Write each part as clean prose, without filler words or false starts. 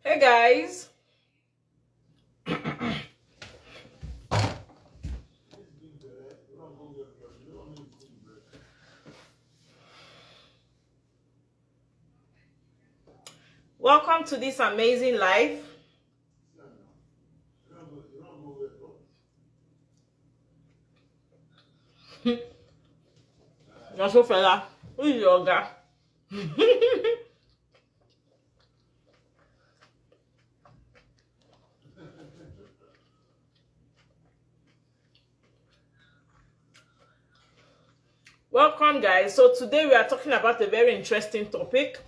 Hey guys, welcome to this amazing life. Not so fella, who is your guy? Welcome guys. So today we are talking about a very interesting topic.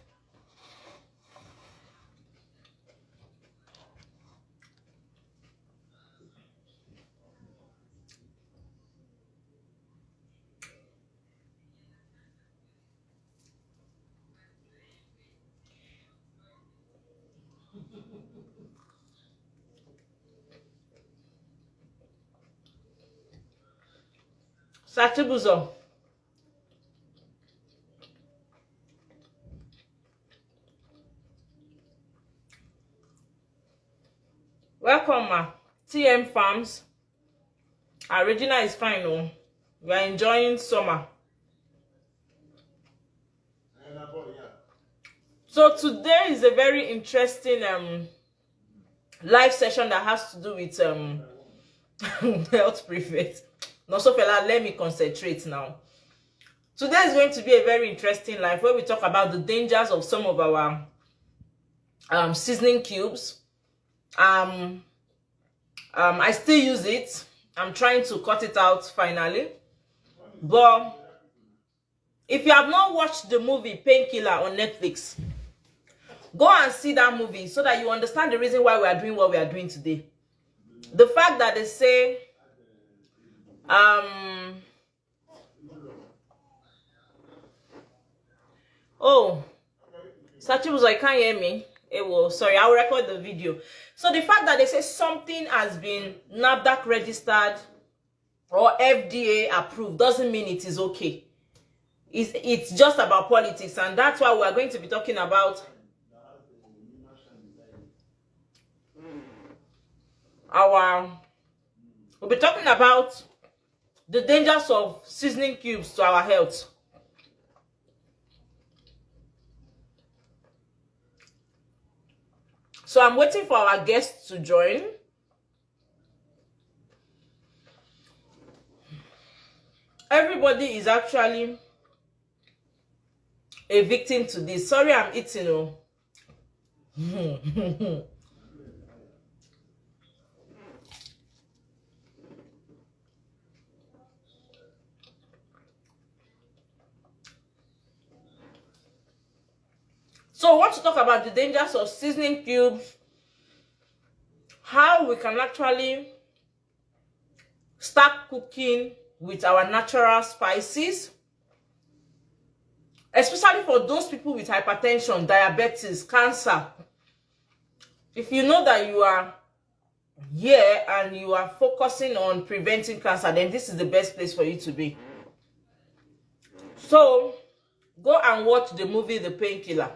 Satibuzo. Welcome ma. TM Farms. Our Regina is fine oh. We are enjoying summer. So today is a very interesting live session that has to do with health prefect. Not so fella, let me concentrate now. Today is going to be a very interesting live where we talk about the dangers of some of our seasoning cubes. I still use it. I'm trying to cut it out finally. But if you have not watched the movie Painkiller on Netflix, go and see that movie so that you understand the reason why we are doing what we are doing today. The fact that they say oh, Sachibus, I can't hear me. Sorry, I'll record the video. So the fact that they say something has been NAFDAC registered or FDA approved doesn't mean it is okay. It's just about politics, and that's why we are going to be talking about we'll be talking about the dangers of seasoning cubes to our health. So I'm waiting for our guests to join. Everybody is actually a victim to this. Sorry, I'm eating. Oh. So I want to talk about the dangers of seasoning cubes, how we can actually start cooking with our natural spices, especially for those people with hypertension, diabetes, cancer. If you know that you are here and you are focusing on preventing cancer, then this is the best place for you to be. So go and watch the movie The Painkiller.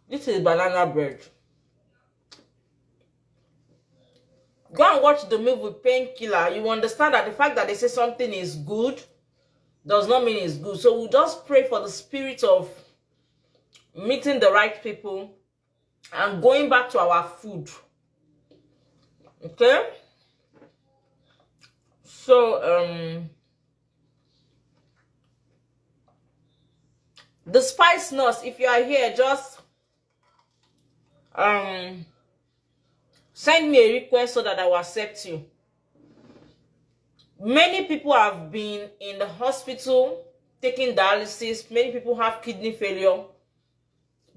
This is banana bread. Go and watch the movie Painkiller. You understand that the fact that they say something is good does not mean it's good. So we'll just pray for the spirit of meeting the right people and going back to our food. Okay? So, the spice nurse, if you are here, just send me a request so that I will accept you. Many people have been in the hospital taking dialysis. Many people have kidney failure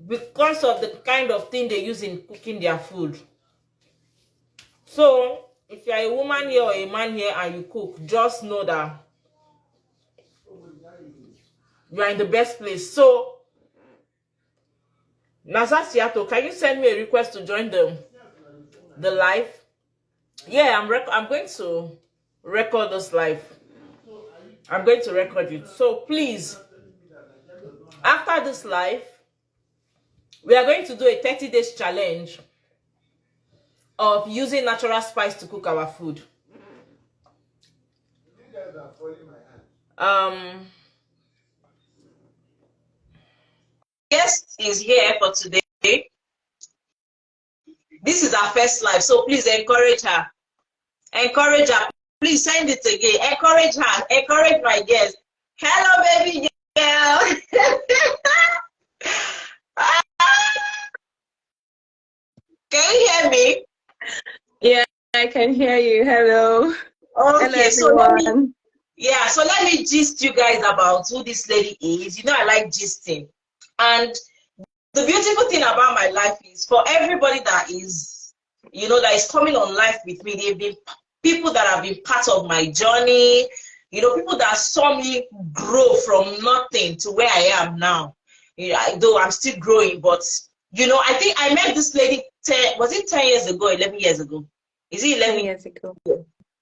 because of the kind of thing they use in cooking their food. So if you are a woman here or a man here and you cook, just know that you are in the best place. So Nasasiato, can you send me a request to join the live? Yeah, I'm going to record this live. I'm going to record it. So please, After this live, we are going to do a 30 days challenge of using natural spice to cook our food. Guest is here for today. This is our first live, so please encourage her. Encourage her. Please send it again. Encourage her. Encourage my guest. Hello, baby girl. Can you hear me? Yeah, I can hear you. Hello. Okay, Hello, everyone. So let me gist you guys about who this lady is. You know, I like gisting. And the beautiful thing about my life is for everybody that is, that is coming on life with me, they've been people that have been part of my journey, people that saw me grow from nothing to where I am now. Though I'm still growing, but I think I met this lady 10 years ago, 11 years ago? Is it 11 years ago?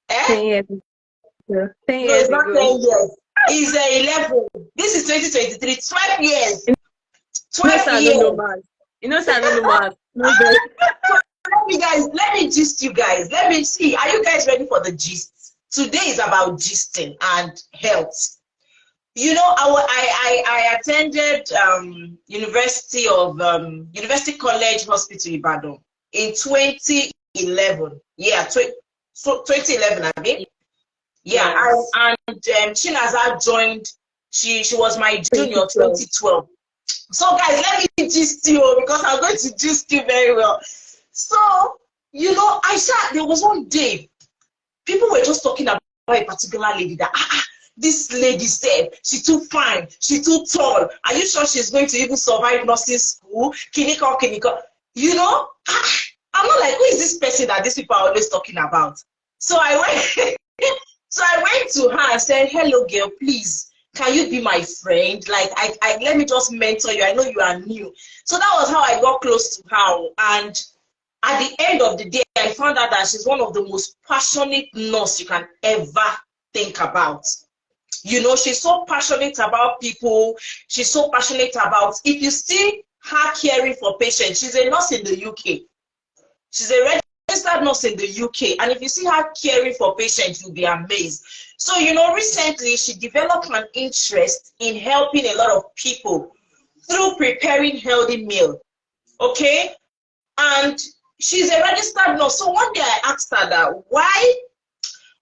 Eh? 10 years ago. 10 No, years it's not ago. 10 years. It's 11. This is 2023. 12 years. 12 years. Let me gist you guys. Let me see. Are you guys ready for the gist? Today is about gisting and health. I attended University College Hospital Ibadan in 2011. Yeah, 2011, I mean. Yeah, Yes. and Chinaza joined. She was my junior 2012. So guys, let me gist you because I'm going to gist you very well. So, there was one day, people were just talking about a particular lady that, this lady said, she's too fine, she's too tall. Are you sure she's going to even survive nursing school? Kinika. I'm not like, who is this person that these people are always talking about? So I went, to her and said, hello girl, please, can you be my friend? Like, let me just mentor you. I know you are new. So that was how I got close to her. And at the end of the day, I found out that she's one of the most passionate nurse you can ever think about. She's so passionate about people. She's so passionate about, if you see her caring for patients, she's a nurse in the UK. She's a registered nurse in the UK. And if you see her caring for patients, you'll be amazed. So, recently she developed an interest in helping a lot of people through preparing healthy meal. Okay? And she's a registered nurse. So one day I asked her that,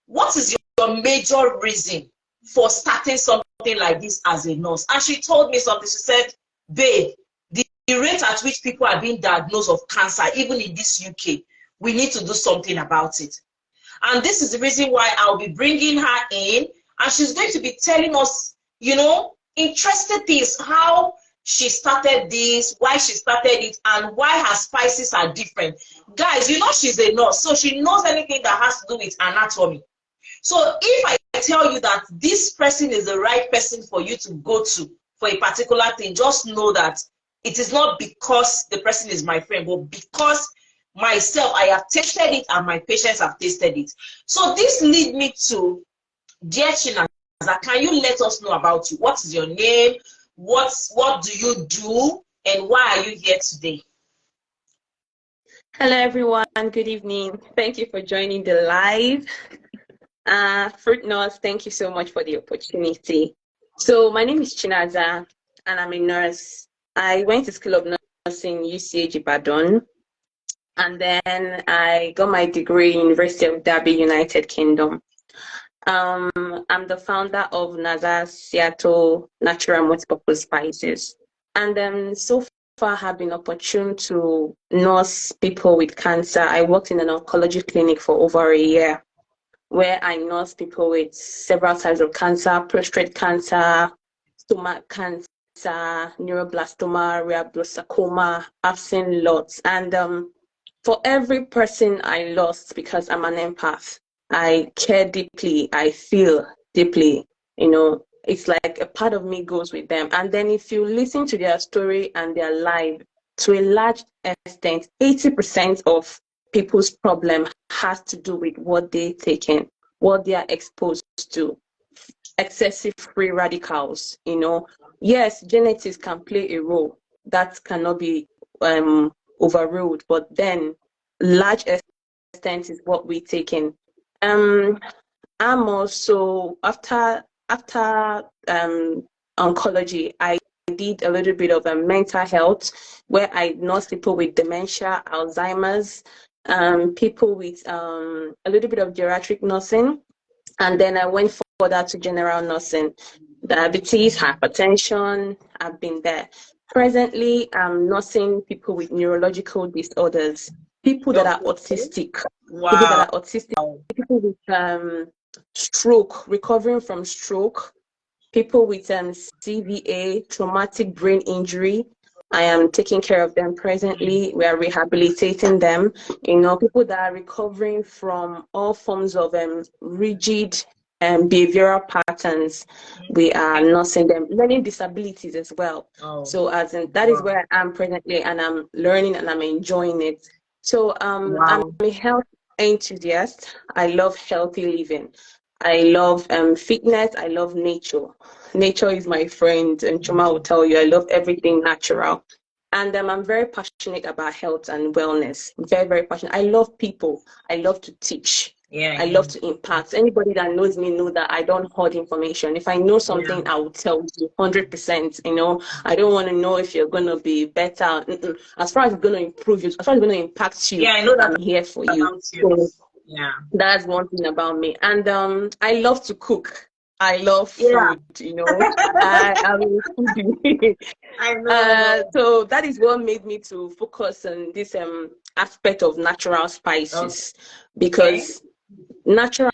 what is your major reason for starting something like this as a nurse? And she told me something. She said, babe, the rate at which people are being diagnosed of cancer, even in this UK, we need to do something about it. And this is the reason why I'll be bringing her in, and she's going to be telling us, interesting things, how she started this, why she started it, and why her spices are different. Guys, she's a nurse, so she knows anything that has to do with anatomy. So if I tell you that this person is the right person for you to go to for a particular thing, just know that it is not because the person is my friend, but because myself, I have tasted it and my patients have tasted it. So this leads me to, dear Chinaza, can you let us know about you? What is your name? What do you do? And why are you here today? Hello, everyone. Good evening. Thank you for joining the live. Fruit Nurse, thank you so much for the opportunity. So my name is Chinaza, and I'm a nurse. I went to School of Nursing, UCH Ibadan. And then I got my degree in University of Derby, United Kingdom. I'm the founder of Naza Seattle Natural Multipurpose Spices. And so far have been opportune to nurse people with cancer. I worked in an oncology clinic for over a year, where I nurse people with several types of cancer: prostate cancer, stomach cancer, neuroblastoma, rheumatoblastoma. I've seen lots. And for every person I lost, because I'm an empath, I care deeply, I feel deeply, it's like a part of me goes with them. And then if you listen to their story and their life, to a large extent, 80% of people's problem has to do with what they've taken, what they are exposed to. excessive free radicals. Yes, genetics can play a role that cannot be overruled, but then large extent is what we take in. um I'm also, after oncology, I did a little bit of mental health, where I nurse people with dementia, Alzheimer's, people with a little bit of geriatric nursing, and then I went further to general nursing, diabetes, hypertension. I've been there. Presently, I'm nursing people with neurological disorders, people that are Okay. autistic, people that Wow. are autistic, people with stroke, recovering from stroke, people with CVA, traumatic brain injury. I am taking care of them presently. We are rehabilitating them. People that are recovering from all forms of rigid behavioral patterns. We are nursing them, learning disabilities as well. Oh, So that is wow. where I am presently, and I'm learning and I'm enjoying it. So I'm Wow. a health enthusiast. I love healthy living. I love fitness. I love nature. Nature is my friend, and Chuma will tell you I love everything natural. And I'm very passionate about health and wellness. Very, very passionate. I love people. I love to teach. Yeah, I yeah, love to impact. Anybody that knows me know that I don't hoard information. If I know yeah. something, I will tell you 100%. I don't want to know if you're going to be better. Mm-mm. As far as it's going to improve you, as far as it's going to impact you, Yeah, I know that I'm here for you. about you. So Yeah. that's one thing about me. And I love to cook. I love Yeah, food. I am a foodie. I know. So that is what made me to focus on this aspect of natural spices, Okay. because natural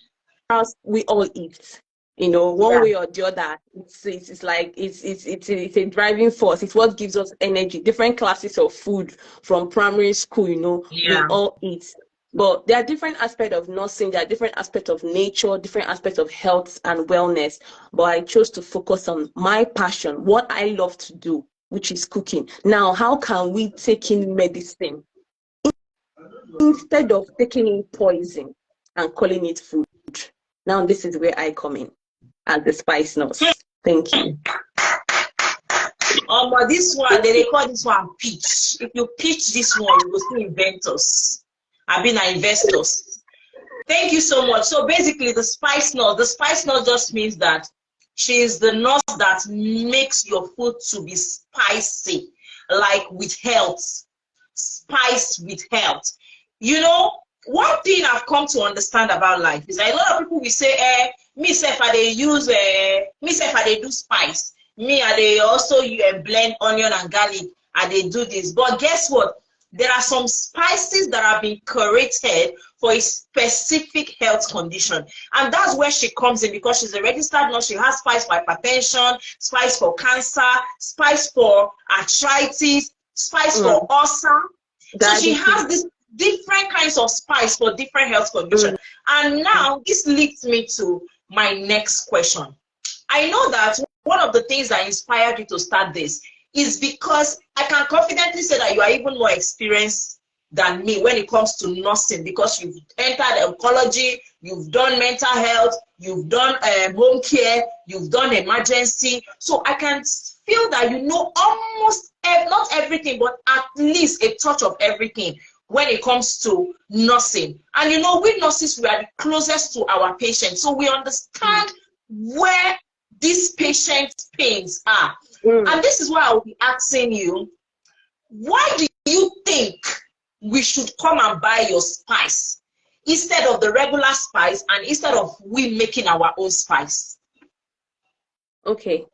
we all eat, one Yeah. way or the other. It's like it's a driving force. It's what gives us energy. Different classes of food from primary school, we Yeah. all eat. But there are different aspects of nursing, there are different aspects of nature, different aspects of health and wellness. But I chose to focus on my passion, what I love to do, which is cooking. Now, how can we take in medicine instead of taking in poison and calling it food? Now, this is where I come in as the spice nurse. Thank you. But this one, they call this one pitch. If you pitch this one, you will see inventors. I've been investors. Thank you so much. So basically, the spice nurse just means that she is the nurse that makes your food to be spicy, like with health, spice with health. One thing I've come to understand about life is that a lot of people will say, me self I dey use, me self I dey do spice. Me I dey also blend onion and garlic. I dey do this. But guess what? There are some spices that have been created for a specific health condition. And that's where she comes in, because she's a registered nurse. She has spice for hypertension, spice for cancer, spice for arthritis, spice for ulcer. So she has Diabetes. this different kinds of spice for different health conditions. And now this leads me to my next question. I know that one of the things that inspired you to start this is because I can confidently say that you are even more experienced than me when it comes to nursing, because you've entered oncology, you've done mental health, you've done home care, you've done emergency. So I can feel that you know almost, not everything, but at least a touch of everything when it comes to nursing. And we nurses, we are the closest to our patients, so we understand where these patients' pains are. And this is why I'll be asking you, why do you think we should come and buy your spice instead of the regular spice, and instead of we making our own spice? Okay.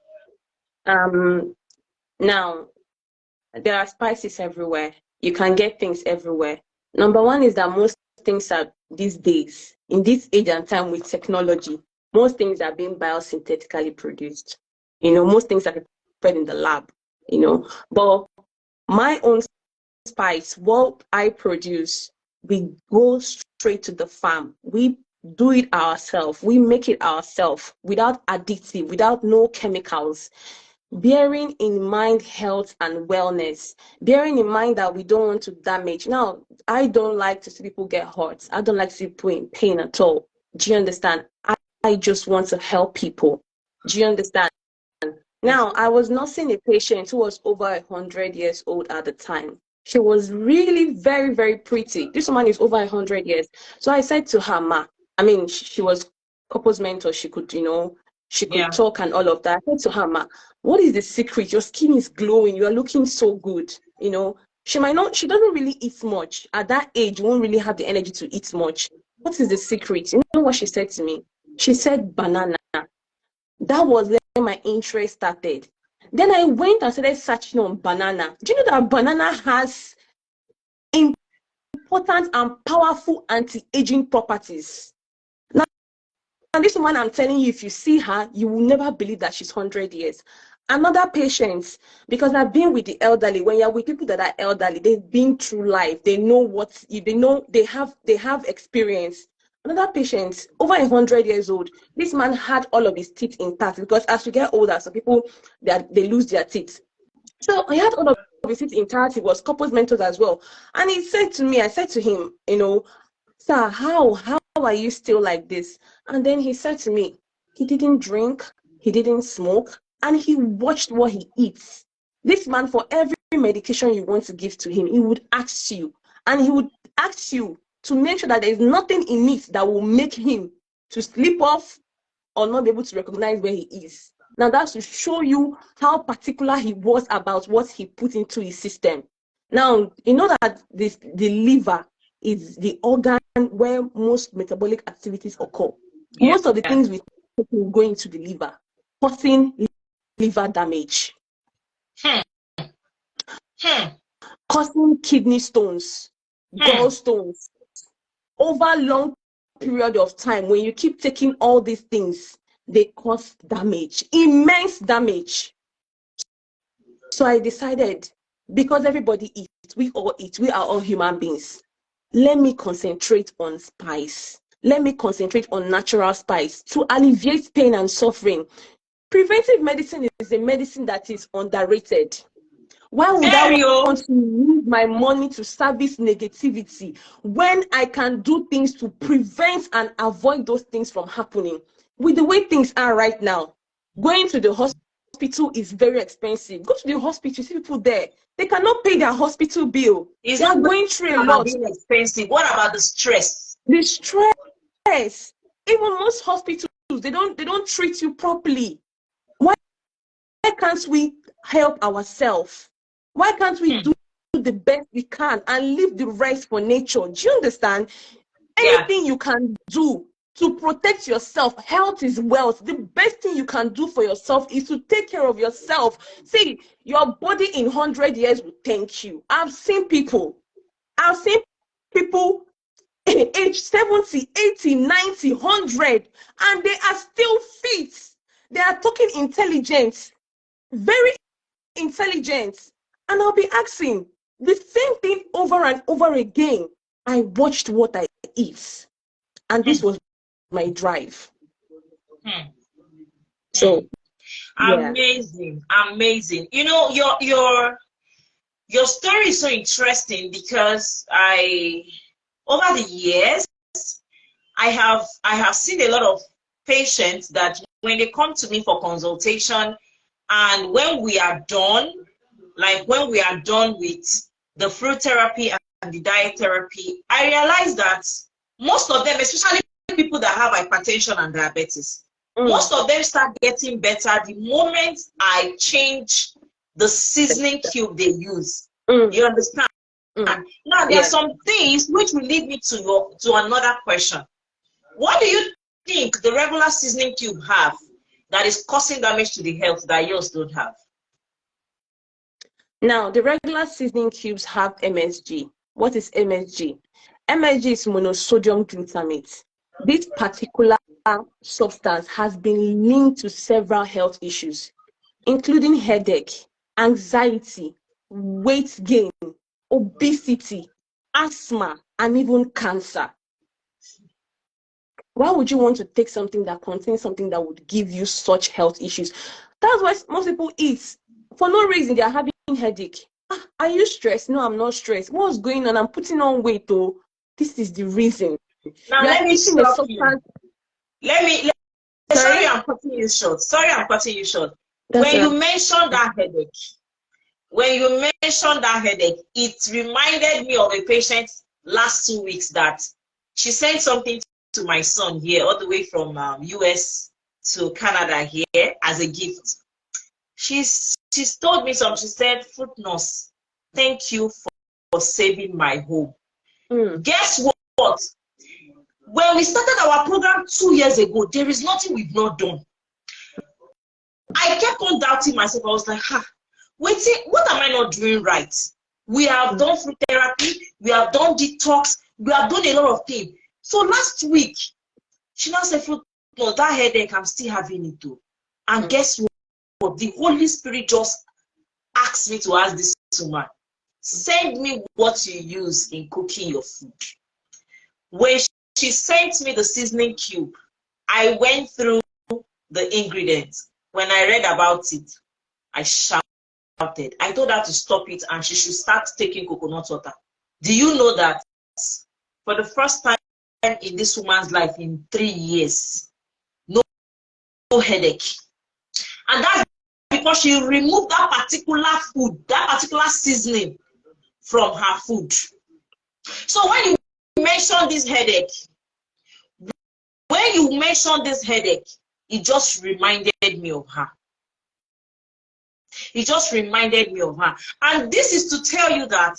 Now, there are spices everywhere. You can get things everywhere. Number one is that most things are, these days, in this age and time with technology, most things are being biosynthetically produced. Most things are prepared in the lab. But my own spice, what I produce, we go straight to the farm. We do it ourselves. We make it ourselves without additive, without no chemicals. Bearing in mind health and wellness, bearing in mind that we don't want to damage. Now, I don't like to see people get hurt. I don't like to see people in pain at all. Do you understand? I just want to help people. Do you understand? Now, I was nursing a patient who was over 100 years old at the time. She was really very, very pretty. This woman is over 100 years. So I said to her, ma, I mean, she was couples mentor. She could, she could Yeah. talk and all of that. I said to her, ma, what is the secret? Your skin is glowing. You are looking so good. She might not, she doesn't really eat much. At that age, you won't really have the energy to eat much. What is the secret? You know what she said to me? She said, banana. That was where my interest started. Then I went and started searching on banana. Do you know that banana has important and powerful anti-aging properties? Now, this woman, I'm telling you, if you see her, you will never believe that she's 100 years. Another patient, because I've been with the elderly. When you're with people that are elderly, they've been through life. They know they have experience. Another patient, over 100 years old, this man had all of his teeth intact, because as you get older, some people they lose their teeth. So he had all of his teeth intact. He was couples mentors as well. And he said to me, I said to him, sir, how are you still like this? And then he said to me, he didn't drink, he didn't smoke, and he watched what he eats. This man, for every medication you want to give to him, he would ask you, and he would ask you to make sure that there is nothing in it that will make him to slip off or not be able to recognize where he is. Now, that's to show you how particular he was about what he put into his system. Now, you know that the liver is the organ where most metabolic activities occur. Yeah. Most of the things we will go into the liver, causing liver damage, causing kidney stones, gallstones. Over long period of time, when you keep taking all these things, they cause damage, immense damage. So I decided, because everybody eats, we all eat, we are all human beings. Let me concentrate on spice. Let me concentrate on natural spice to alleviate pain and suffering. Preventive medicine is a medicine that is underrated. Why would I want to use my money to service negativity when I can do things to prevent and avoid those things from happening? With the way things are right now, going to the hospital is very expensive. Go to the hospital, see people there. They cannot pay their hospital bill. It's They are not going through a about lot. being expensive. What about the stress? The stress. Even most hospitals, they don't treat you properly. Why can't we help ourselves? Why can't we do the best we can and leave the rest for nature? Do you understand? Anything you can do to protect yourself, health is wealth. The best thing you can do for yourself is to take care of yourself. See, your body in 100 years will thank you. I've seen people age 70, 80, 90, 100, and they are still fit. They are talking intelligence, very intelligent. And I'll be asking the same thing over and over again. I watched what I eat, and this was my drive. So amazing. Your story is so interesting, because over the years I have seen a lot of patients that when they come to me for consultation, and when we are done with the fruit therapy and the diet therapy, I realize that most of them, especially people that have hypertension and diabetes, most of them start getting better the moment I change the seasoning cube they use. You understand? Now, there are some things which will lead me to another question. What do you think the regular seasoning cube have that is causing damage to the health that yours don't have? Now, the regular seasoning cubes have MSG. What is MSG? MSG is monosodium glutamate. This particular substance has been linked to several health issues, including headache, anxiety, weight gain, obesity, asthma, and even cancer. Why would you want to take something that contains something that would give you such health issues? That's why most people eat. For no reason, they are having headache. Are you stressed? No, I'm not stressed. What's going on? I'm putting on weight, though. This is the reason. Now, let me stop you. Let me Sorry, Sorry? I'm cutting you short. Sorry, I'm cutting you short. That's When right. you mentioned that headache, it reminded me of a patient last 2 weeks that she sent something to my son here, all the way from US to Canada here as a gift. She's told me something. She said, "Fruit nurse, thank you for saving my home." Guess what? When we started our program 2 years ago, there is nothing we've not done. I kept on doubting myself. I was like, what am I not doing right? We have done fruit therapy, we have done detox, we have done a lot of things. So last week, she now said, "Fruit, no, that headache, I'm still having it too." And guess what? The Holy Spirit just asked me to ask this woman, send me what you use in cooking your food. When she sent me the seasoning cube, I went through the ingredients. When I read about it, I shouted. I told her to stop it and she should start taking coconut water. Do you know that for the first time in this woman's life in 3 years, no headache? And that's because she removed that particular food, that particular seasoning from her food. So when you mention this headache, it just reminded me of her. It just reminded me of her. And this is to tell you that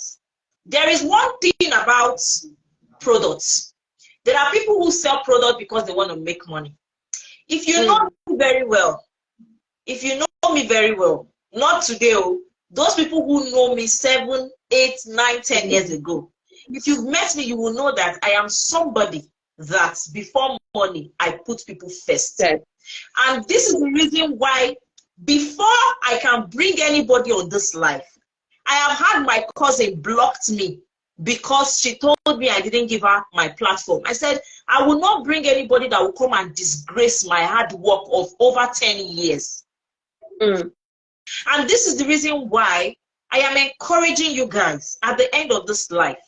there is one thing about products. There are people who sell products because they want to make money. If you know me very well, not today, those people who know me 7, 8, 9, 10 years ago, if you've met me, you will know that I am somebody that before money, I put people first. Yes. And this is the reason why before I can bring anybody on this life, I have had my cousin blocked me because she told me I didn't give her my platform. I said, I will not bring anybody that will come and disgrace my hard work of over 10 years. And this is the reason why I am encouraging you guys at the end of this life,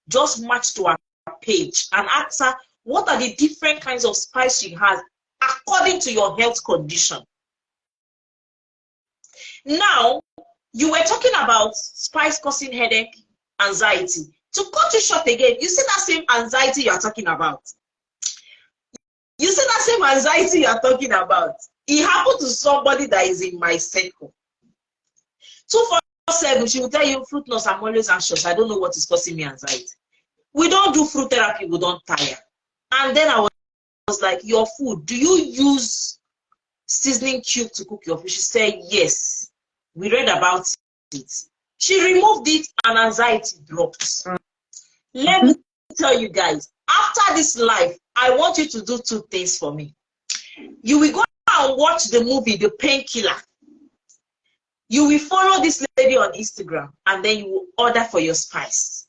just march to our page and ask her what are the different kinds of spice she has according to your health condition. Now, you were talking about spice causing headache, anxiety. To cut you short again, you see that same anxiety you are talking about. It happened to somebody that is in my circle. 247, she will tell you, "Fruit nurse, I'm always anxious. I don't know what is causing me anxiety." We don't do fruit therapy, we don't tire. And then I was like, "Your food, do you use seasoning cube to cook your food?" She said, "Yes. We read about it." She removed it and anxiety dropped. Let me tell you guys, after this life, I want you to do 2 things for me. You will go and watch the movie, The Painkiller. You will follow this lady on Instagram and then you will order for your spice.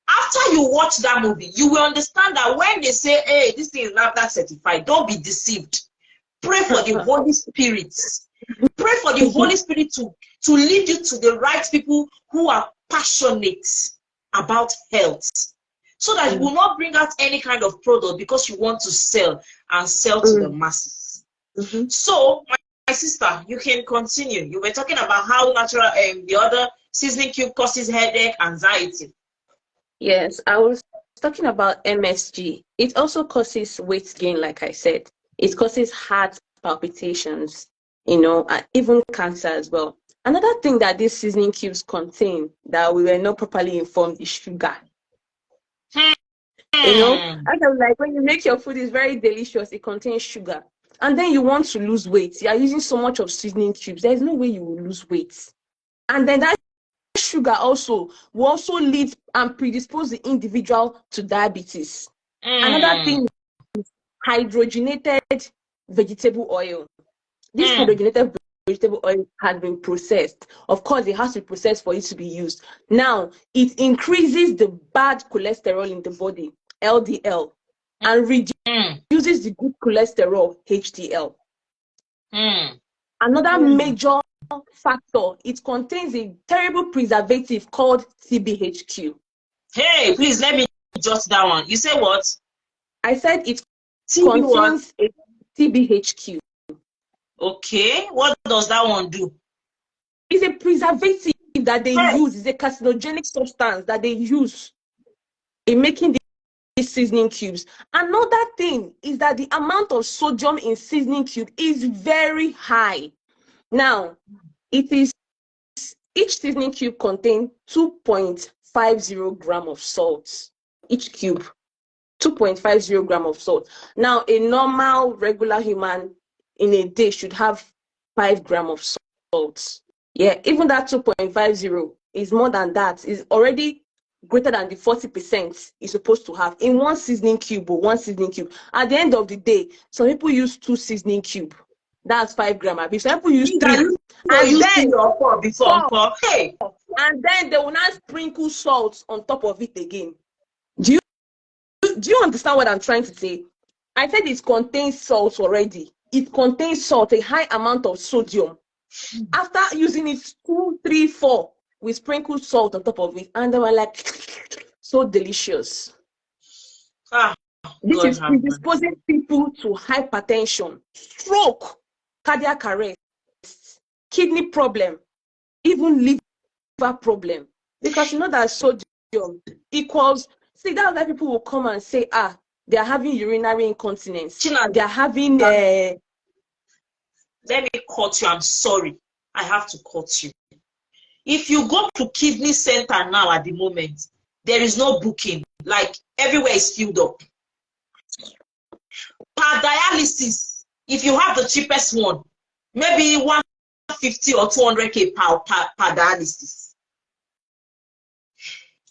After you watch that movie, you will understand that when they say, "Hey, this thing is NAFDAC certified," don't be deceived. Pray for the Holy Spirit. Pray for the Holy Spirit to lead you to the right people who are passionate about health, so that you will not bring out any kind of product because you want to sell to the masses. So, my sister, you can continue. You were talking about how natural the other seasoning cube causes headache, anxiety. Yes, I was talking about MSG. It also causes weight gain, like I said. It causes heart palpitations, even cancer as well. Another thing that these seasoning cubes contain that we were not properly informed is sugar. Like when you make your food, it's very delicious. It contains sugar. And then you want to lose weight. You are using so much of seasoning cubes. There's no way you will lose weight. And then that sugar will also lead and predispose the individual to diabetes. Another thing is hydrogenated vegetable oil. This hydrogenated vegetable oil has been processed. Of course, it has to be processed for it to be used. Now, it increases the bad cholesterol in the body, LDL, and reduces the good cholesterol, HDL. Another major factor, it contains a terrible preservative called TBHQ. Hey, please let me jot that one. You say what? I said it contains a TBHQ. Okay, what does that one do? It's a preservative that they Hey. use. It's a carcinogenic substance that they use in making these seasoning cubes. Another thing is that the amount of sodium in seasoning cube is very high. Now, it is each seasoning cube contains 2.50 gram of salt. Each cube, 2.50 gram of salt. Now, a normal, regular human in a day should have 5 gram of salt. Yeah, even that 2.50 is more than that. Is already greater than the 40% is supposed to have in one seasoning cube or one seasoning cube. At the end of the day, some people use 2 seasoning cube. That's 5 gram. Some people use 3. And then 4. Hey. And then they will not sprinkle salt on top of it again. Do you understand what I'm trying to say? I said it contains salt already. It contains salt, a high amount of sodium. After using it 2, 3, 4, we sprinkled salt on top of it, and they were like, so delicious. This is predisposing people to hypertension, stroke, cardiac arrest, kidney problem, even liver problem. Because you know that sodium equals, see, that's why people will come and say, they are having urinary incontinence. They are having... Let me cut you. I'm sorry. I have to cut you. If you go to kidney center now at the moment, there is no booking. Like, everywhere is filled up. Per dialysis, if you have the cheapest one, maybe 150 or 200K per dialysis.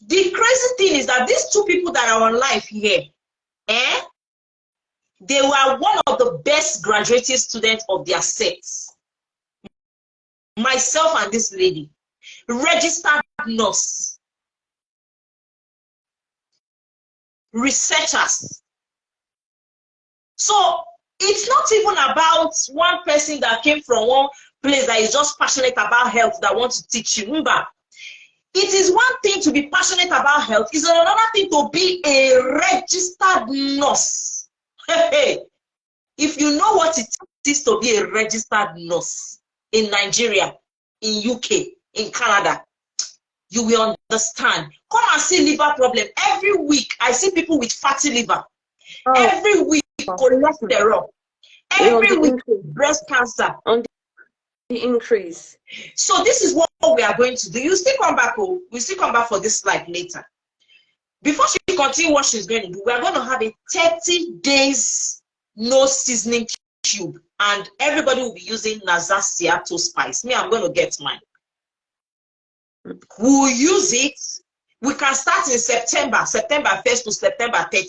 The crazy thing is that these two people that are on live here, they were one of the best graduating students of their sets. Myself and this lady, registered nurse, researchers. So it's not even about one person that came from one place that is just passionate about health that wants to teach you. Remember, it is one thing to be passionate about health. It's another thing to be a registered nurse. Hey, if you know what it is to be a registered nurse in Nigeria, in UK, in Canada, you will understand. Come and see liver problem. Every week, I see people with fatty liver. Every week, cholesterol. Every week, breast cancer. On the increase. So this is what we are going to do. You still come back. We'll still come back for this slide later. Before she continues what she's going to do, we are going to have a 30 days no seasoning cube. And everybody will be using Naza Seattle spice. Me, I'm going to get mine. We'll use it. We can start in September 1st to September 30.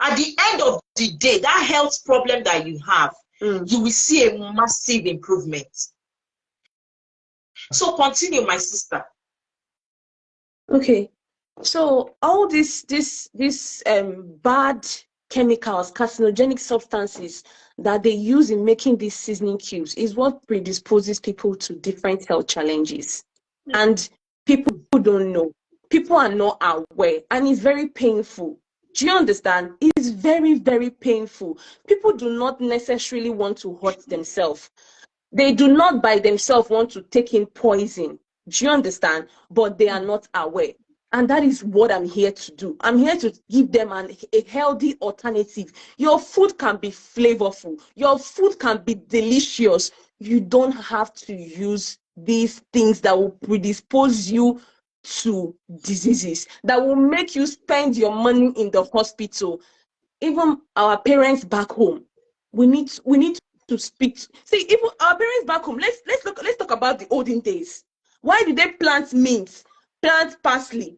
At the end of the day, that health problem that you have, you will see a massive improvement. So continue, my sister. Okay. So all these bad chemicals, carcinogenic substances that they use in making these seasoning cubes is what predisposes people to different health challenges. And people don't know. People are not aware, and it's very painful. Do you understand? It's very, very painful. People do not necessarily want to hurt themselves. They do not by themselves want to take in poison. Do you understand? But they are not aware. And that is what I'm here to do. I'm here to give them a healthy alternative. Your food can be flavorful. Your food can be delicious. You don't have to use these things that will predispose you to diseases, that will make you spend your money in the hospital. Even our parents back home, we need to speak. See, even our parents back home, let's talk about the olden days. Why did they plant mint, plant parsley,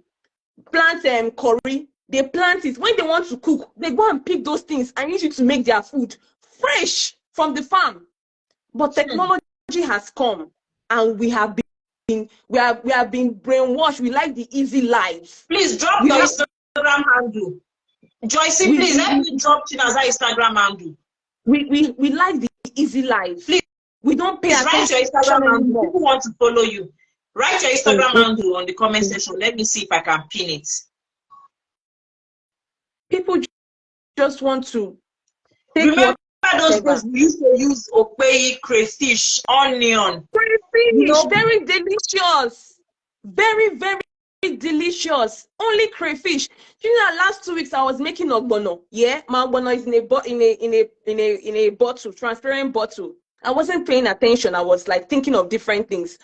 plant curry? They plant it. When they want to cook, they go and pick those things and use it to make their food fresh from the farm. But technology has come, and we have been brainwashed. We like the easy life. Please drop your Instagram handle. Joycey, please help me drop Chinaza's Instagram handle. We like the easy life. Please, we don't pay attention. Write your Instagram handle. People want to follow you. Write your Instagram handle on the comment section. Let me see if I can pin it. People just want to take Remember, those days we used to use okpei, crayfish, onion. Crayfish, very delicious. Very, very delicious. Only crayfish. You know, last 2 weeks I was making ogbono. Yeah, my ogbono is in a bottle, transparent bottle. I wasn't paying attention. I was like thinking of different things.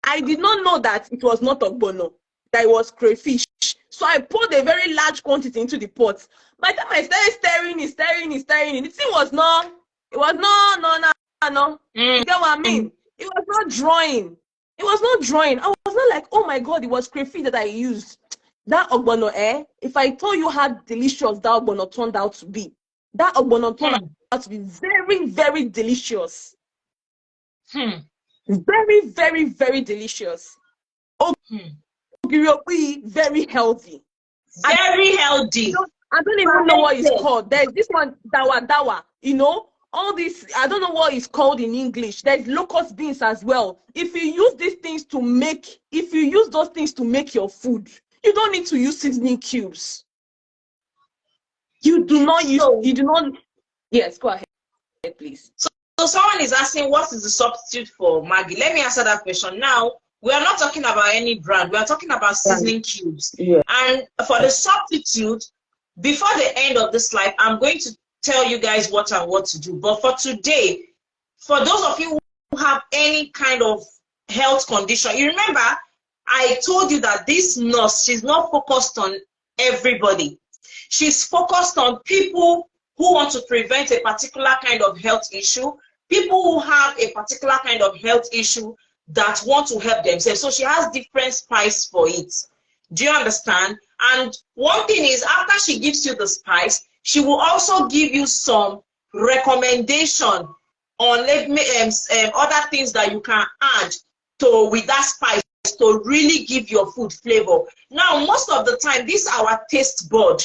I did not know that it was not ogbono, that it was crayfish. So I poured a very large quantity into the pot. By the time I started stirring, the thing was no, it was no. You get what I mean? It was not drawing. It was not drawing. I was not like, oh my God, it was crayfish that I used. That ogbono, if I told you how delicious that ogbono turned out to be, that ogbono turned out to be very, very delicious. Very, very, very delicious. Very healthy. Very healthy. I don't even know what it's called. There's this one, dawa, you know, all this, I don't know what it's called in English. There's locust beans as well. If you use these things to make, if you use those things to make your food, you don't need to use seasoning cubes. You do not use, you do not, yes, go ahead, please. So someone is asking, what is the substitute for Maggi? Let me answer that question. Now, we are not talking about any brand. We are talking about seasoning cubes. Yeah. And for the substitute, before the end of this live, I'm going to tell you guys what and what to do. But for today, for those of you who have any kind of health condition, you remember, I told you that this nurse, she's not focused on everybody. She's focused on people who want to prevent a particular kind of health issue, people who have a particular kind of health issue that want to help themselves. So she has different spice for it. Do you understand? And one thing is, after she gives you the spice, she will also give you some recommendation on other things that you can add to with that spice to really give your food flavor. Now, most of the time, this is our taste bud.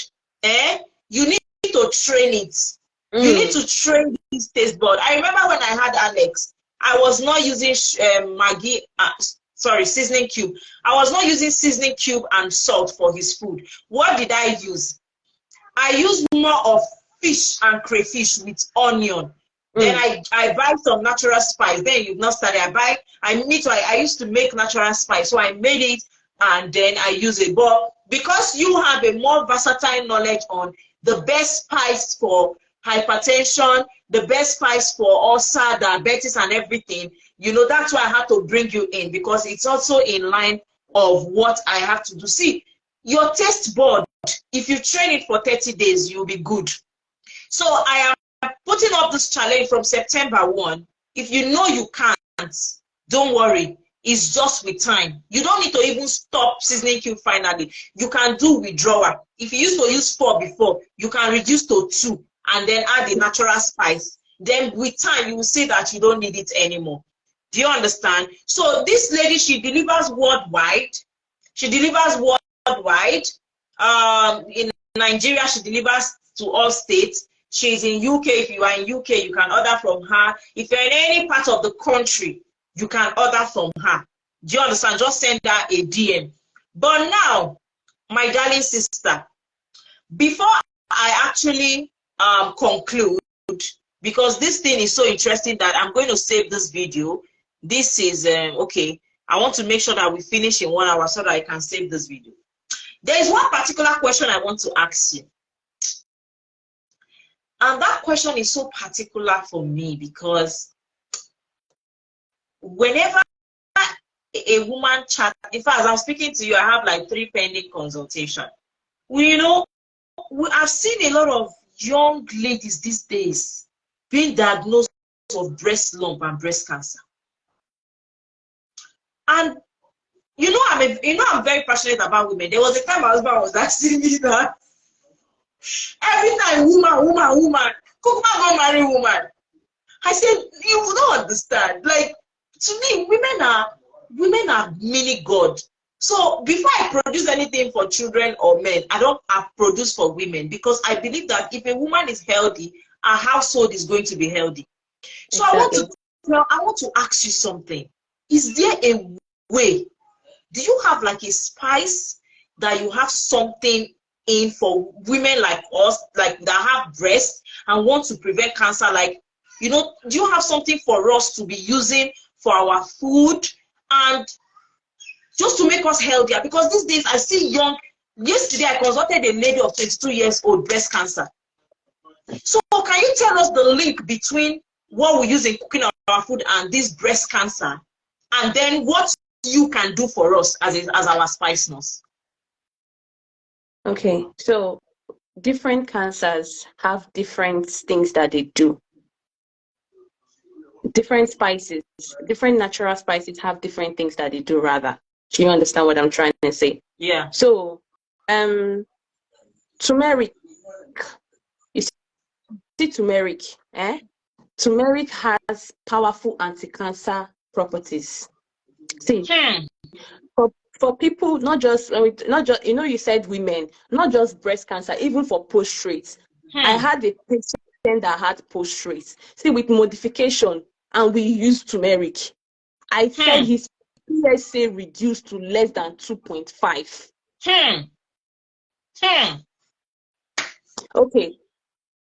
You need to train it. You need to train this taste bud. I remember when I had Alex, I was not using Maggi, seasoning cube. I was not using seasoning cube and salt for his food. What did I use? I used more of fish and crayfish with onion. Then I buy some natural spice. Then you've not started. I used to make natural spice. So I made it and then I use it. But because you have a more versatile knowledge on the best spice for hypertension, the best spice for ulcer, diabetes and everything, you know, that's why I had to bring you in, because it's also in line of what I have to do. See, your taste bud, if you train it for 30 days, you'll be good. So I am putting up this challenge from September 1. If you know you can't, don't worry. It's just with time. You don't need to even stop seasoning cube finally. You can do withdrawal. If you used to use 4 before, you can reduce to 2 and then add the natural spice. Then with time, you will see that you don't need it anymore. Do you understand? So this lady, she delivers worldwide. She delivers worldwide. In Nigeria, she delivers to all states. She's in UK. If you are in UK, you can order from her. If you're in any part of the country, you can order from her. Do you understand? Just send her a DM. But now, my darling sister, before I actually conclude, because this thing is so interesting that I'm going to save this video. This is, okay, I want to make sure that we finish in 1 hour so that I can save this video. There is one particular question I want to ask you. And that question is so particular for me because whenever a woman chat, in fact, as I'm speaking to you, I have like 3 pending consultations. You know, I've seen a lot of young ladies these days being diagnosed of breast lump and breast cancer. And you know, I'm very passionate about women. There was a time my husband was asking me that every time woman, Kukuma don't marry woman. I said, you don't understand. Like, to me, women are mini God. So before I produce anything for children or men, I produce for women, because I believe that if a woman is healthy, our household is going to be healthy. So exactly. I want to ask you something. Is there a way? Do you have like a spice that you have something in for women like us, like that have breasts and want to prevent cancer? Like You know, do you have something for us to be using for our food and just to make us healthier? Because these days I see yesterday I consulted a lady of 22 years old, breast cancer. So can you tell us the link between what we use in cooking our food and this breast cancer, and then what you can do for us as our spice nurse? Okay, so different cancers have different things that they do. Different spices, different natural spices have different things that they do, rather. Do you understand what I'm trying to say? Yeah. So, turmeric, you see turmeric, Turmeric has powerful anti-cancer properties. See, for people, not just you know, you said women, not just breast cancer, even for prostate. I had a patient that had prostate. See, with modification, and we used turmeric. I said his PSA reduced to less than 2.5. Okay,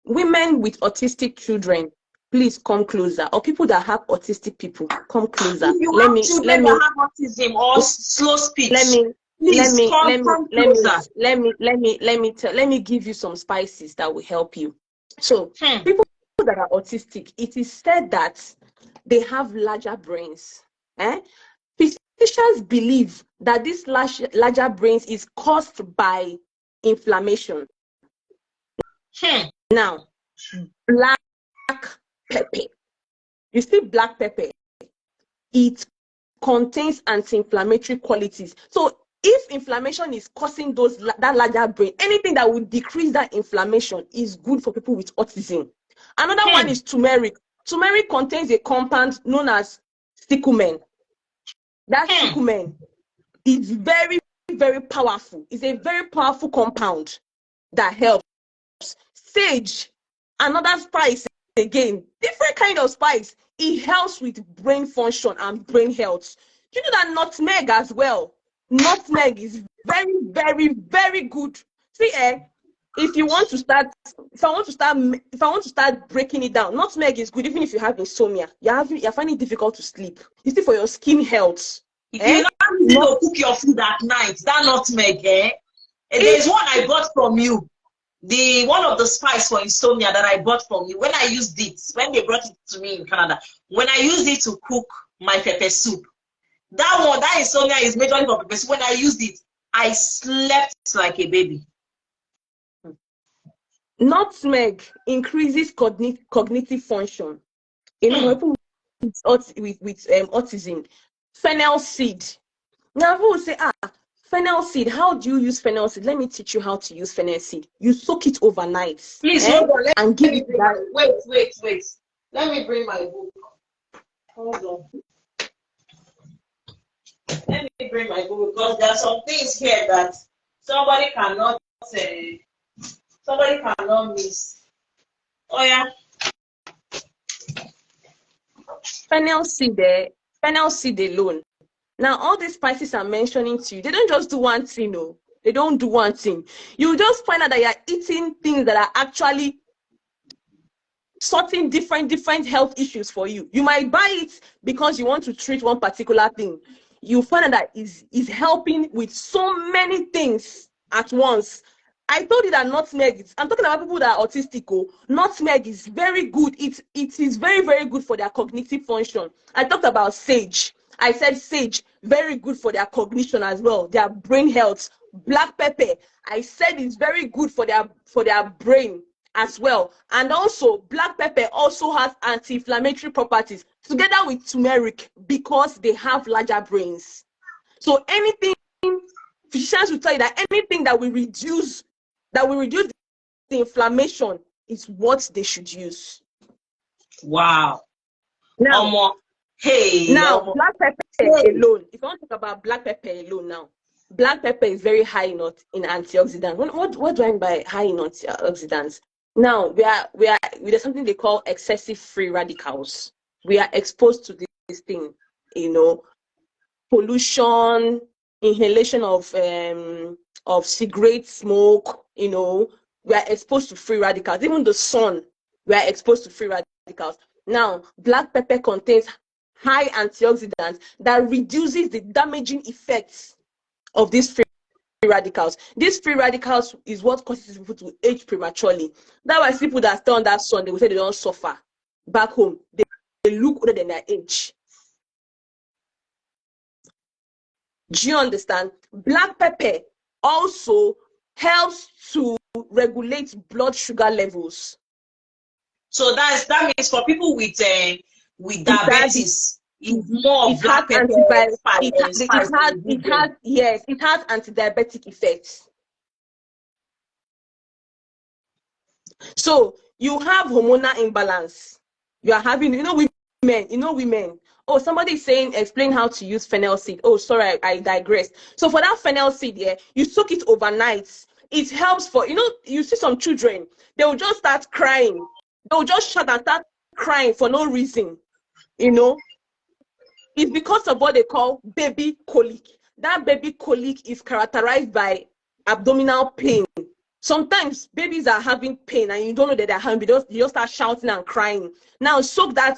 women with autistic children, please come closer. Or people that have autistic people, come closer. If you have children that have autism or slow speech, let me give you some spices that will help you. So people that are autistic, it is said that they have larger brains. Physicians believe that this larger brains is caused by inflammation. Now, black pepper. You see black pepper, it contains anti-inflammatory qualities. So if inflammation is causing that larger brain, anything that would decrease that inflammation is good for people with autism. Another one is turmeric. Turmeric contains a compound known as curcumin. That curcumin is very, very powerful. It's a very powerful compound that helps. Sage, another spice, again, different kind of spice. It helps with brain function and brain health. You know that nutmeg as well. Nutmeg is very, very, very good. See, if I want to start breaking it down, nutmeg is good even if you have insomnia. You're finding it difficult to sleep. You see, for your skin health. If you need to cook your food at night, that nutmeg, there's one I bought from you. One of the spice for insomnia that I bought from you, when I used it, when they brought it to me in Canada, when I used it to cook my pepper soup, that insomnia is majorly for pepper soup. When I used it, I slept like a baby. Nutmeg increases cognitive function. You know, people with autism. Fennel seed. Now, people will say, fennel seed, how do you use fennel seed? Let me teach you how to use fennel seed. You soak it overnight. Please, hold on. Let me wait. Let me bring my book. Hold on. Let me bring my book, because there are some things here that somebody cannot miss. Oh yeah. Fennel seed alone. Now, all these spices I'm mentioning to you, they don't just do one thing, no. They don't do one thing. You just find out that you're eating things that are actually sorting different health issues for you. You might buy it because you want to treat one particular thing. You find out that is helping with so many things at once. I told you that nutmeg, I'm talking about people that are autistic. Nutmeg is very good. It is very, very good for their cognitive function. I talked about sage. I said sage, very good for their cognition as well, their brain health. Black pepper, I said it's very good for their brain as well. And also, black pepper also has anti-inflammatory properties together with turmeric because they have larger brains. So anything, physicians will tell you that anything that will reduce the inflammation is what they should use. Wow. Now, black pepper alone, if you want to talk about black pepper alone now, black pepper is very high in antioxidants. What do I mean by high in antioxidants? Now, there's something they call excessive free radicals. We are exposed to this thing, pollution, inhalation of cigarette smoke, we are exposed to free radicals. Even the sun, we are exposed to free radicals. Now, black pepper contains high antioxidants that reduces the damaging effects of these free radicals. These free radicals is what causes people to age prematurely. That's why people that stay on that sun, they will say they don't suffer. Back home, they look older than their age. Do you understand? Black pepper also helps to regulate blood sugar levels. So that means for people with diabetes, it's more black pepper. It has anti-diabetic effects. So you have hormonal imbalance. You are having, women. Oh, somebody is saying, explain how to use fennel seed. Oh, sorry, I digress. So for that fennel seed, you soak it overnight. It helps for, you see some children, they will just start crying. They will just shut and start crying for no reason. It's because of what they call baby colic. That baby colic is characterized by abdominal pain. Sometimes babies are having pain and you don't know that they're having, you just start shouting and crying. Now soak that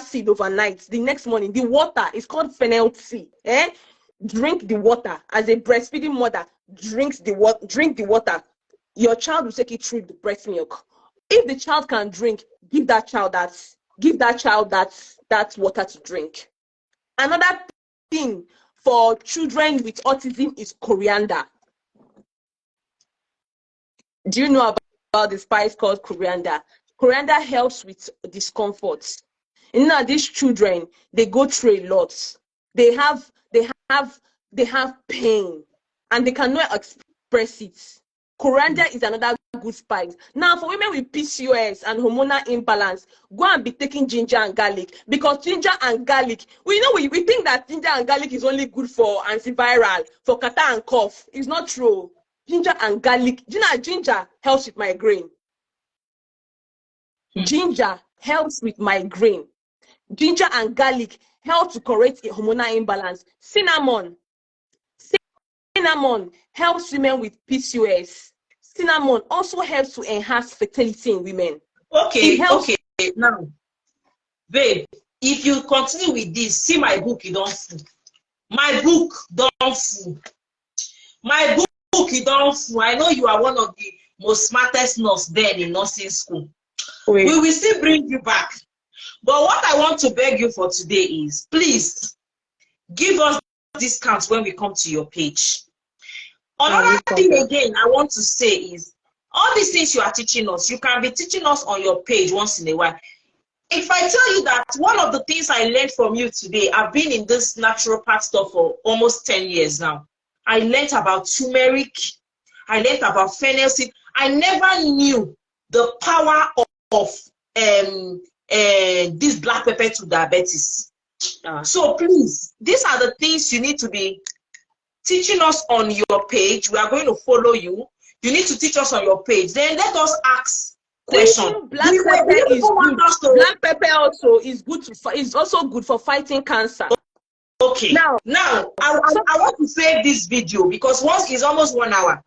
seed overnight. The next morning, the water is called fennel tea. Drink the water. As a breastfeeding mother, drink the water. Your child will take it through the breast milk. If the child can drink, give that child that water to drink. Another thing for children with autism is coriander. Do you know about the spice called coriander? Coriander helps with discomfort. These children, they go through a lot. They have pain and they cannot express it. Coriander is another good spice. Now, for women with PCOS and hormonal imbalance, go and be taking ginger and garlic, because ginger and garlic, we think that ginger and garlic is only good for antiviral, for catarrh and cough. It's not true. Ginger and garlic. Ginger helps with migraine. Ginger helps with migraine. Ginger and garlic help to correct a hormonal imbalance. Cinnamon helps women with PCOS. Cinnamon also helps to enhance fertility in women. Okay. Now, babe, if you continue with this, see my book, you don't fool. My book, don't fool. My book, you don't fool. I know you are one of the most smartest nurse there in nursing school. Wait. We will still bring you back. But what I want to beg you for today is, please, give us discounts when we come to your page. Another thing again I want to say is, all these things you are teaching us, you can be teaching us on your page once in a while. If I tell you that one of the things I learned from you today, I've been in this naturopath stuff for almost 10 years now. I learned about turmeric. I learned about fennel seed. I never knew the power of this black pepper to diabetes. So please, these are the things you need to be teaching us on your page. We are going to follow you. You need to teach us on your page. Then let us ask questions. Black pepper is good. Black pepper also is good is also good for fighting cancer. Okay. Now I want to save this video because once it's almost 1 hour.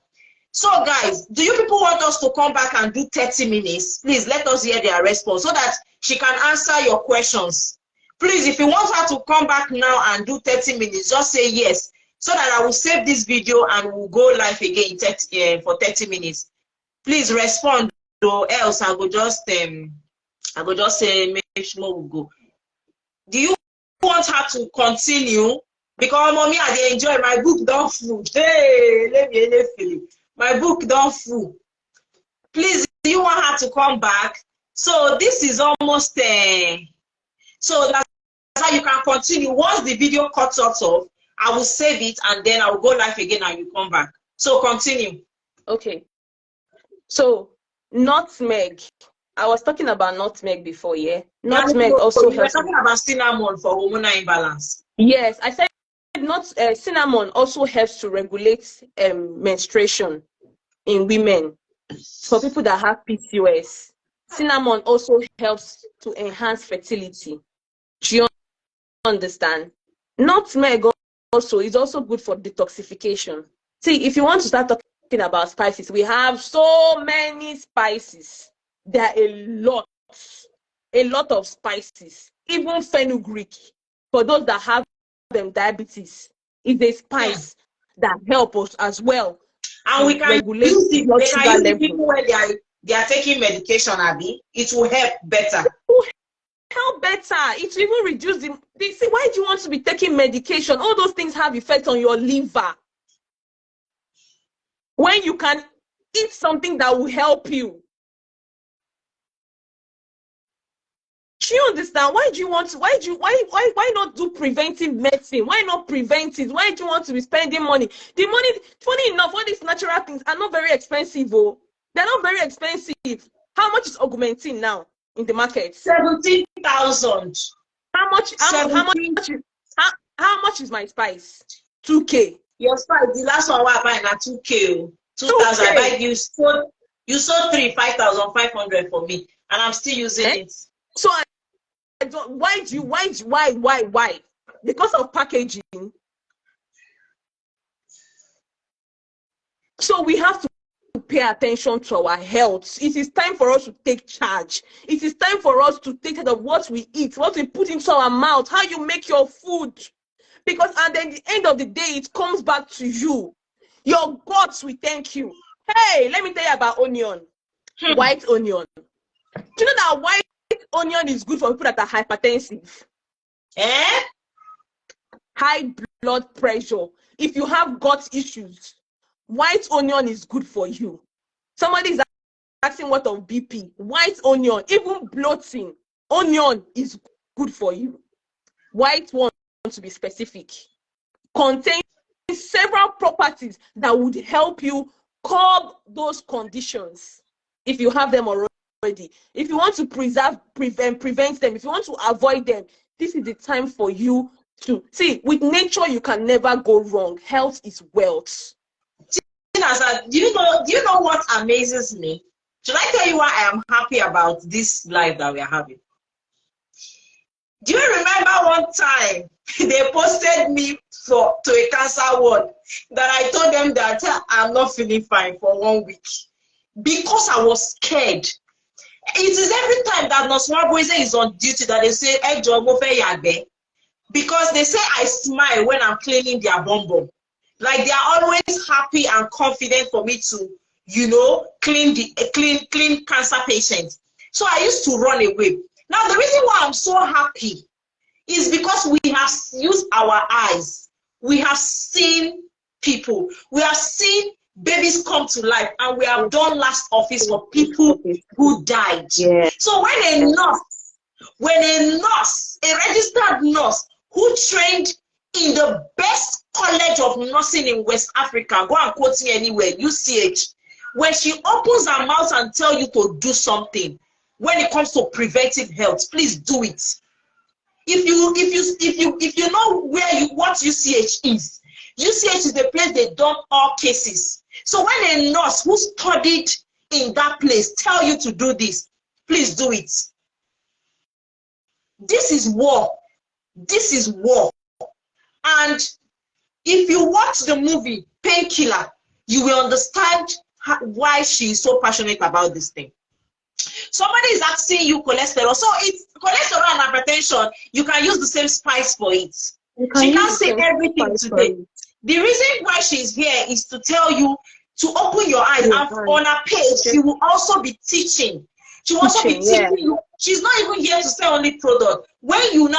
So guys, do you people want us to come back and do 30 minutes? Please let us hear their response so that she can answer your questions. Please, if you want her to come back now and do 30 minutes, just say yes, so that I will save this video and we'll go live again for 30 minutes. Please respond, or else I will just say make sure we'll go. Do you want her to continue? Because mommy, I enjoy my book. Don't fool. Hey, let me feel it. My book don't fool. Please, do you want her to come back? So this is almost so that's how you can continue. Once the video cuts off, I will save it and then I will go live again and you come back. So continue. Okay. So nutmeg. I was talking about nutmeg before, yeah. Nutmeg also helps. We're talking about cinnamon for hormonal imbalance. Yes, I said cinnamon also helps to regulate menstruation in women. For people that have PCOS, cinnamon also helps to enhance fertility. Do you understand? Nutmeg also is also good for detoxification. See, if you want to start talking about spices, we have so many spices. There are a a lot of spices, even fenugreek. For those that have diabetes, is a spice that help us as well. And we can regulate use it. blood They sugar can use it level. even when they are taking medication, Abby. It will help better. Help better. It will even reduce the see, why do you want to be taking medication? All those things have effect on your liver. When you can eat something that will help you. Do you understand? Why not do preventive medicine? Why not prevent it? Why do you want to be spending money? The money, funny enough, all these natural things are not very expensive. Oh, they're not very expensive. How much is augmentin now in the market? 17,000. How much is my spice? 2K. Your spice, the last one I buy na 2K. 2,000. I buy you sold 5,500 for me, and I'm still using it. So I don't. Why? Because of packaging. So we have to pay attention to our health. It is time for us to take charge. It is time for us to take care of what we eat, what we put into our mouth, how you make your food. Because at the end of the day, it comes back to you. Your guts will thank you. Hey, let me tell you about onion. White onion. Do you know that white onion is good for people that are hypertensive? High blood pressure. If you have gut issues, white onion is good for you. Somebody is asking what of BP. White onion, even bloating, onion is good for you. White one, to be specific, contains several properties that would help you curb those conditions if you have them already. If you want to prevent them, if you want to avoid them, this is the time for you to see. With nature, you can never go wrong. Health is wealth. Do you know what amazes me? Should I tell you why I am happy about this life that we are having? Do you remember one time they posted me to a cancer ward that I told them that I'm not feeling fine for 1 week because I was scared. It is every time that Nurse Mwabueze is on duty that they say, because they say I smile when I'm cleaning their bum. Like they are always happy and confident for me to, clean cancer patients. So I used to run away. Now the reason why I'm so happy is because we have used our eyes. We have seen people. We have seen babies come to life, and we have done last office for people who died. Yeah. So when a registered nurse who trained in the best college of nursing in West Africa, go and quote me anywhere, UCH, when she opens her mouth and tell you to do something, when it comes to preventive health, please do it. If you know what UCH is the place they dump all cases. So when a nurse who studied in that place tell you to do this, please do it. This is war. This is war. And if you watch the movie Painkiller, you will understand why she is so passionate about this thing. Somebody is asking you cholesterol. So it's cholesterol and hypertension. You can use the same spice for it. She can't say everything today. The reason why she's here is to tell you to open your eyes. And on her page, she will also be teaching. She will also be teaching you. She's not even here to sell only product. When you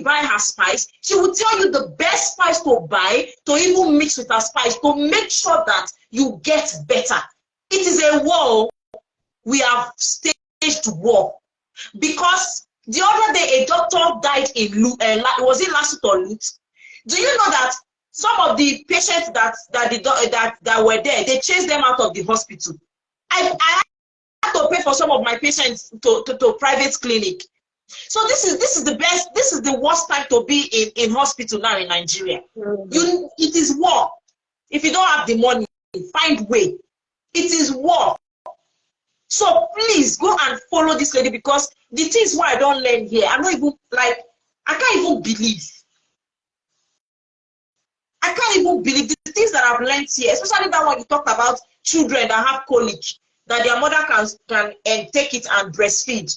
buy her spice, she will tell you the best spice to buy, to even mix with her spice, to make sure that you get better. It is a war. We have staged war. Because the other day, a doctor died in was it last week or Lut? Do you know that some of the patients that were there, they chased them out of the hospital? I had to pay for some of my patients to private clinic. So this is the worst time to be in hospital now in Nigeria. It is war. If you don't have the money, find way. It is war. So please go and follow this lady, because the things why I don't learn here, I'm not even I can't even believe. I can't even believe the things that I've learned here, especially that one you talked about children that have colic, that their mother can take it and breastfeed.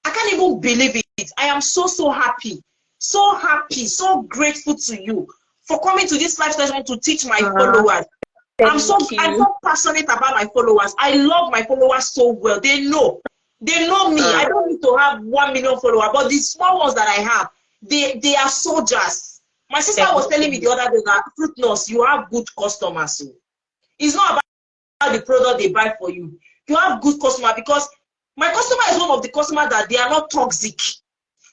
I can't even believe it. I am so, so happy, so grateful to you for coming to this live session to teach my followers. I'm so passionate about my followers. I love my followers so well. They know me. I don't need to have 1 million followers, but the small ones that I have, they are soldiers. My sister was telling me the other day that Fruit Nurse, you have good customers. So it's not about the product they buy for you. You have good customer, because my customer is one of the customers that they are not toxic.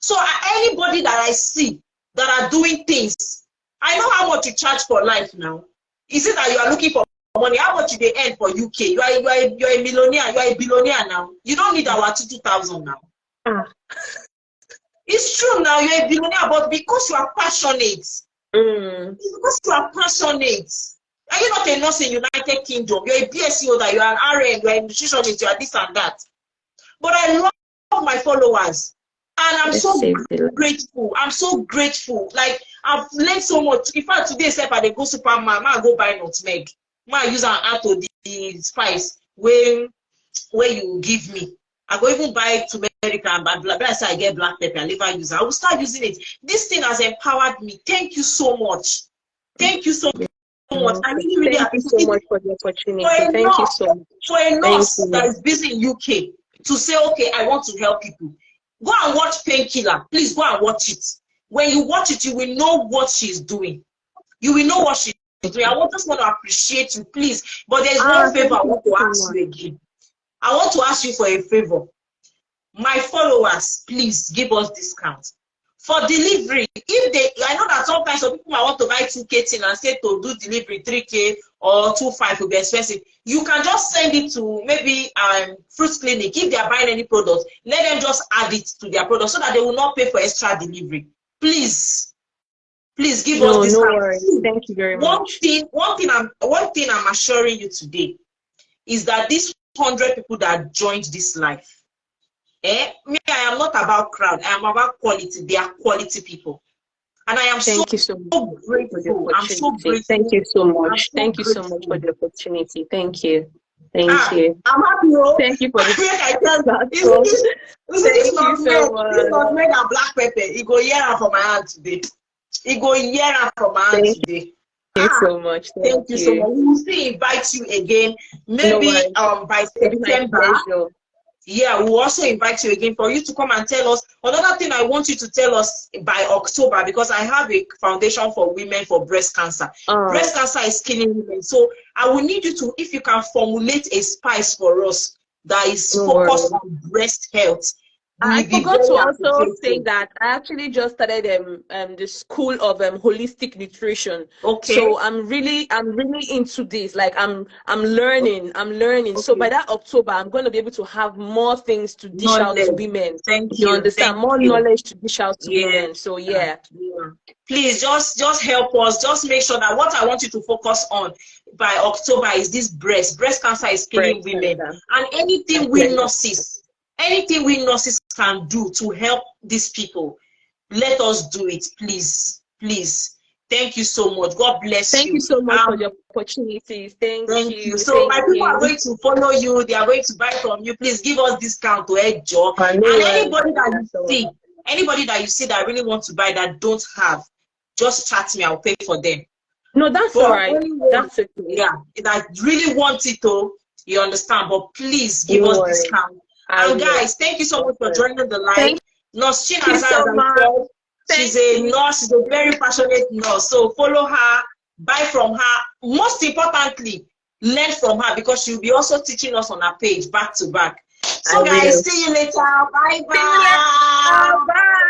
So anybody that I see that are doing things, I know how much you charge for life now. Is it that you are looking for money? How much they earn for UK? You are a millionaire. You are a billionaire now. You don't need our 2,000 now. It's true now. You're a billionaire, but because you are passionate. It's because you are passionate. Are you not a nurse in United Kingdom? You're a BSc holder. You are an RN. You are a nutritionist. You are this and that. But I love my followers, and I'm so grateful. I'm so grateful. Like, I've learned so much. In fact, today, if I go supermarket, I go buy nutmeg. I use an add to the spice where you give me. I go even buy turmeric and black. I say I get black pepper. I never use it. I will start using it. This thing has empowered me. Thank you so much. Thank you so much. I really thank you so much for the opportunity. Thank you so much. For a nurse that is busy in UK to say, okay, I want to help people. Go and watch Painkiller. Please go and watch it. When you watch it, you will know what she's doing. You will know what she's doing. I just want to appreciate you, please. But there's one favor I want to ask you again. I want to ask you for a favor. My followers, please give us discount. For delivery, I know that sometimes some people might want to buy 2K thing and say to do delivery 3K or 2.5 will be expensive. You can just send it to maybe Fruit Clinic. If they are buying any product, let them just add it to their product so that they will not pay for extra delivery. Please give us discount. No worries. Thank you very much. One thing I'm assuring you today is that these 100 people that joined this life, me, I am not about crowd. I am about quality. They are quality people. And I am so grateful. I'm so grateful. Thank you so much. Thank you so much for the opportunity. Thank you. Thank you. I'm happy. Thank you for this. This not made and black pepper. It go hear from my hand today. Thank you so much. Thank you so much. We will still invite you again. Maybe by September. Yeah, we'll also invite you again for you to come and tell us. Another thing I want you to tell us by October, because I have a foundation for women for breast cancer. Breast cancer is killing women. So I will need you to, if you can formulate a spice for us that is focused on breast health. I forgot to also say that I actually just started the school of holistic nutrition. Okay. So I'm really into this. Like I'm learning. Okay. So by that October, I'm going to be able to have more things to dish out to women. Thank you. You understand? More knowledge to dish out to women. So yeah. Please just help us. Just make sure that what I want you to focus on by October is this breast. Breast cancer is killing women, and anything we nurses can do to help these people, let us do it, please. Thank you so much. God bless you. Thank you so much for the opportunities. Thank you. So my people are going to follow you. They are going to buy from you. Please give us discount to Head Job. And anybody that you see that really want to buy that don't have, just chat me. I'll pay for them. No, that's all right. That's okay. Yeah, that really want it, you understand. But please give us discount. And guys, thank you so much for joining the live. Nurse Chinaza, she's a nurse, she's a very passionate nurse. So follow her, buy from her. Most importantly, learn from her, because she'll be also teaching us on her page back to back. So guys, see you later. Bye bye.